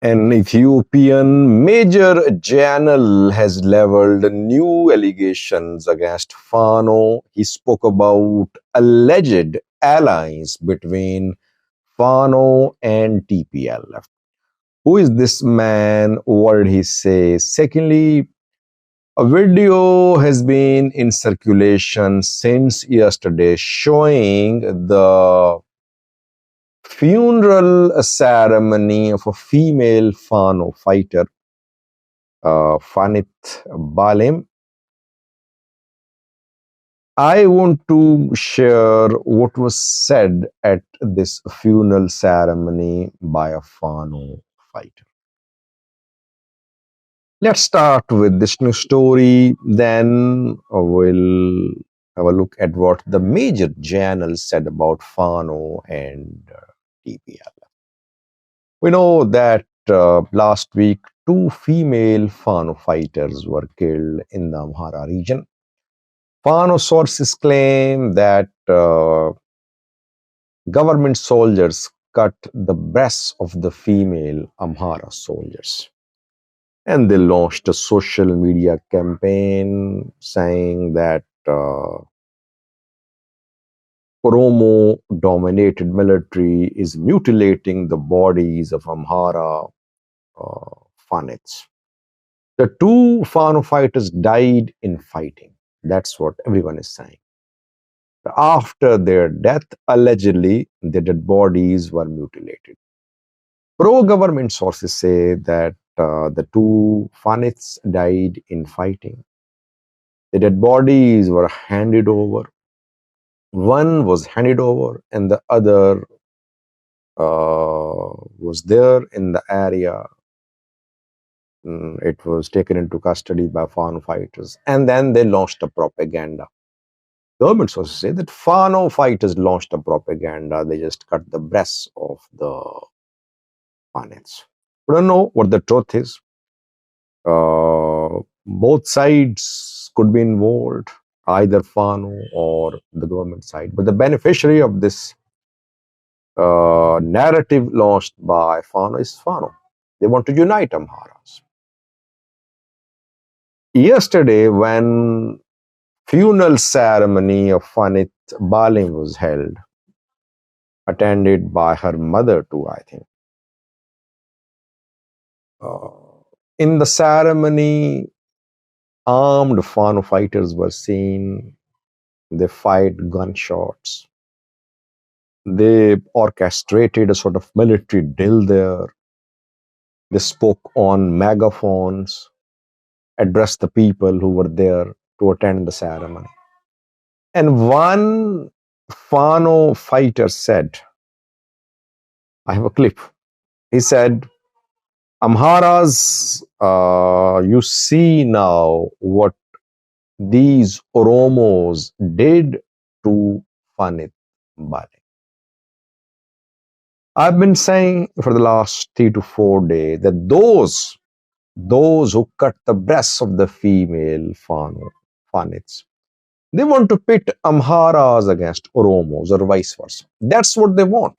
An Ethiopian major journal has leveled new allegations against Fano. He spoke about alleged alliance between Fano and TPLF. Who is this man? What did he say? Secondly, a video has been in circulation since yesterday showing the funeral ceremony of a female Fano fighter, Fanit Balem. I want to share what was said at this funeral ceremony by a Fano fighter. Let's start with this news story, then we'll have a look at what the major journals said about Fano and TPLF. We know that last week, two female Fano fighters were killed in the Amhara region. Fano sources claim that government soldiers cut the breasts of the female Amhara soldiers. And they launched a social media campaign saying that Oromo-dominated military is mutilating the bodies of Amhara Fanits. The two Fano fighters died in fighting. That's what everyone is saying. After their death, allegedly, their dead bodies were mutilated. Pro-government sources say that the two Fanits died in fighting. The dead bodies were handed over. One was handed over and the other was there in the area. It was taken into custody by Fano fighters. And then they launched a propaganda. Government sources say that Fano fighters launched a propaganda. They just cut the breasts of the Fanits. We don't know what the truth is. Both sides could be involved, either Fano or the government side. But the beneficiary of this narrative launched by Fano is Fano. They want to unite Amharas. Yesterday, when funeral ceremony of Fanit Balim was held, attended by her mother too, I think. In the ceremony, armed Fano fighters were seen. They fired gunshots. They orchestrated a sort of military drill there. They spoke on megaphones, addressed the people who were there to attend the ceremony. And one Fano fighter said, I have a clip. He said, Amharas, you see now what these Oromos did to Fanit Bale. I've been saying for the last 3 to 4 days that those who cut the breasts of the female Fanits, they want to pit Amharas against Oromos or vice versa. That's what they want.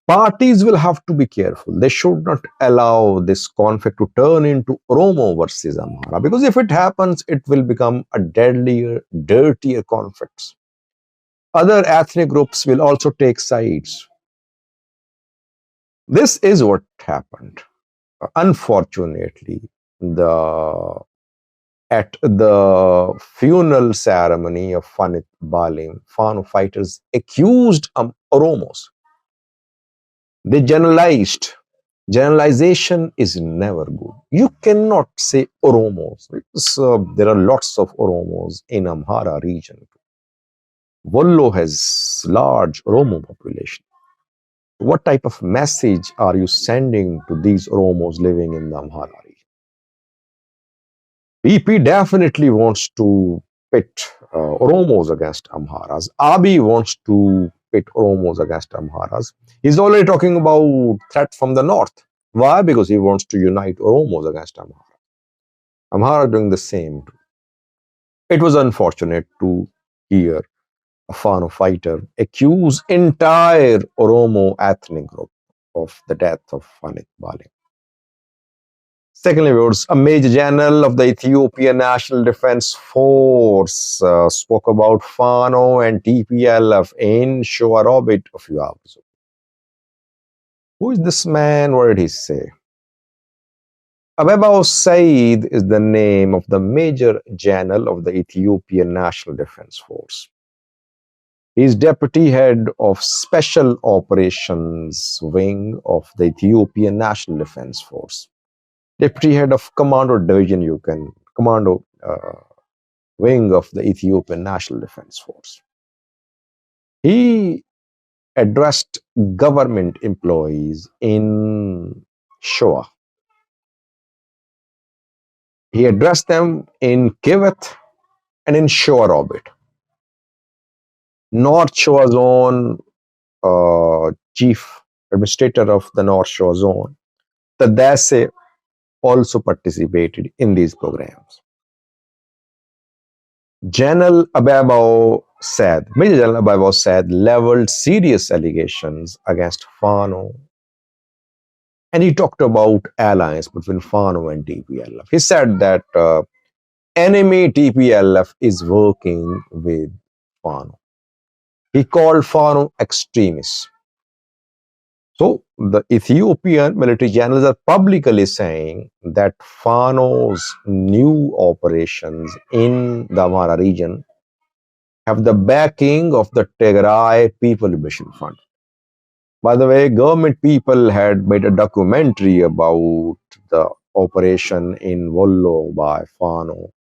Parties will have to be careful. They should not allow this conflict to turn into Oromo versus Amhara, because if it happens, it will become a deadlier, dirtier conflict. Other ethnic groups will also take sides. This is what happened. Unfortunately, at the funeral ceremony of Fanit Balim, Fano fighters accused Oromos. They generalized. Generalization is never good. You cannot say Oromos. There are lots of Oromos in Amhara region. Wollo has large Oromo population. What type of message are you sending to these Oromos living in the Amhara region? BP definitely wants to pit Oromos against Amharas. Abiy wants to pit Oromos against Amharas. He's already talking about threat from the north. Why? Because he wants to unite Oromos against Amhara. Amhara doing the same too. It was unfortunate to hear a Fano fighter, accused entire Oromo ethnic group of the death of Fanit Bali. Secondly, a major general of the Ethiopian National Defense Force spoke about Fano and TPLF in Showa orbit a few hours ago. Who is this man? What did he say? Abeba Said is the name of the major general of the Ethiopian National Defense Force. He is deputy head of Special Operations Wing of the Ethiopian National Defense Force. Deputy head of Commando Division, Commando Wing of the Ethiopian National Defense Force. He addressed government employees in Shoa. He addressed them in Kiveth and in Shoa orbit. North Shoa Zone chief administrator of the North Shoa Zone, Tadase, also participated in these programs. General Abeba said, Major General Abeba said, leveled serious allegations against Fano, and he talked about alliance between Fano and TPLF. He said that enemy TPLF is working with Fano. He called Fano extremists. So the Ethiopian military generals are publicly saying that Fano's new operations in the Amhara region have the backing of the Tigray People Liberation Front. By the way, government people had made a documentary about the operation in Wollo by Fano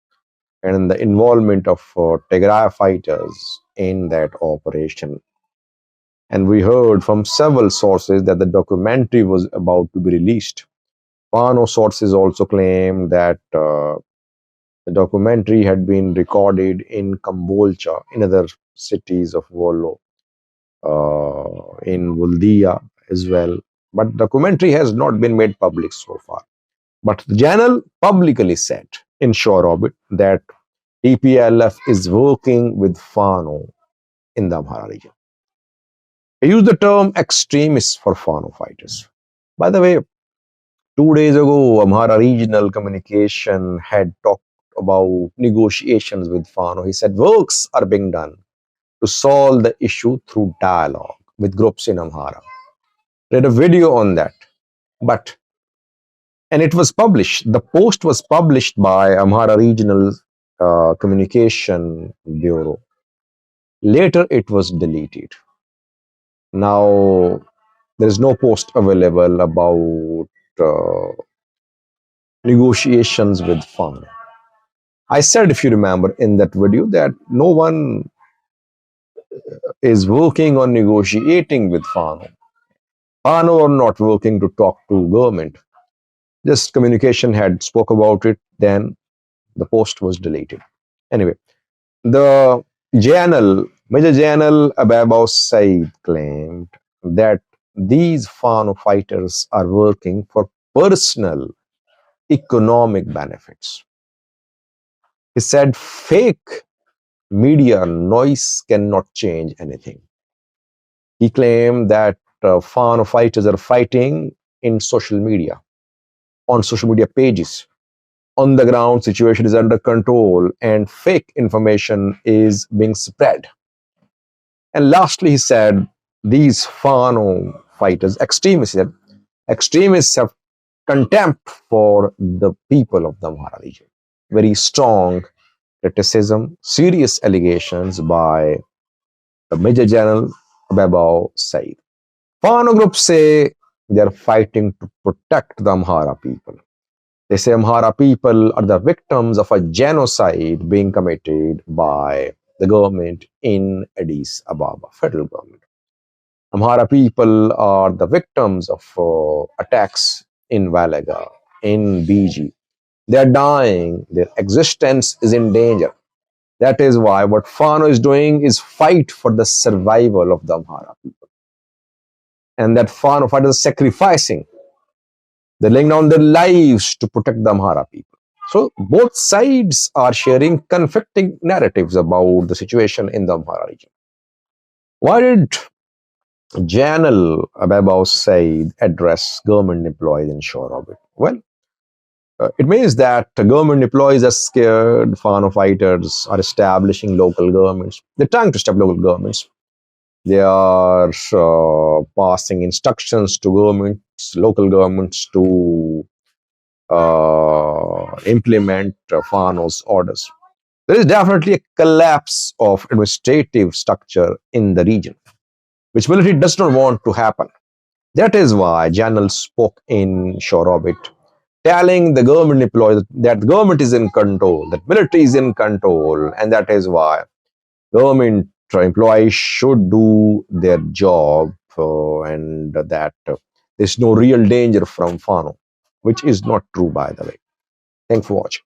and the involvement of Tigray fighters in that operation. And we heard from several sources that the documentary was about to be released. Fano sources also claim that the documentary had been recorded in Kambolcha, in other cities of Wollo, in Wuldia as well. But the documentary has not been made public so far. But the general publicly said in shore orbit that TPLF is working with Fano in the Amhara region. I use the term extremists for Fano fighters. By the way, 2 days ago, Amhara regional communication had talked about negotiations with Fano. He said works are being done to solve the issue through dialogue with groups in Amhara. Did a video on that, and it was published. The post was published by Amhara Regional Communication Bureau. Later, it was deleted. Now, there is no post available about negotiations with Fano. I said, if you remember in that video, that no one is working on negotiating with Fano. Fano are not working to talk to government. Just communication had spoke about it, then the post was deleted. Anyway, the Major General Abeba Said claimed that these Fano fighters are working for personal economic benefits. He said fake media noise cannot change anything. He claimed that Fano fighters are fighting in social media, on social media pages. On the ground, situation is under control and fake information is being spread. And lastly, he said these Fano fighters, extremists have contempt for the people of the Amhara region. Very strong criticism, serious allegations by the Major General Abeba Said. Fano groups say they are fighting to protect the Amhara people. They say Amhara people are the victims of a genocide being committed by the government in Addis Ababa, federal government. Amhara people are the victims of attacks in Valaga, in BG. They are dying. Their existence is in danger. That is why what Fano is doing is fight for the survival of the Amhara people. And that Fano fighters are sacrificing. They're laying down their lives to protect the Amhara people. So both sides are sharing conflicting narratives about the situation in the Amhara region. Why did Janal Ababo Said address government employees in shore orbit? Well, it means that government employees are scared, Fano fighters are establishing local governments. They're trying to establish local governments. They are passing instructions to governments, local governments to implement Fano's orders. There is definitely a collapse of administrative structure in the region, which military does not want to happen. That is why Janel spoke in shore orbit, telling the government employees that the government is in control, that military is in control, and that is why government employees should do their job, and that there's no real danger from Fano, which is not true, by the way. Thanks for watching.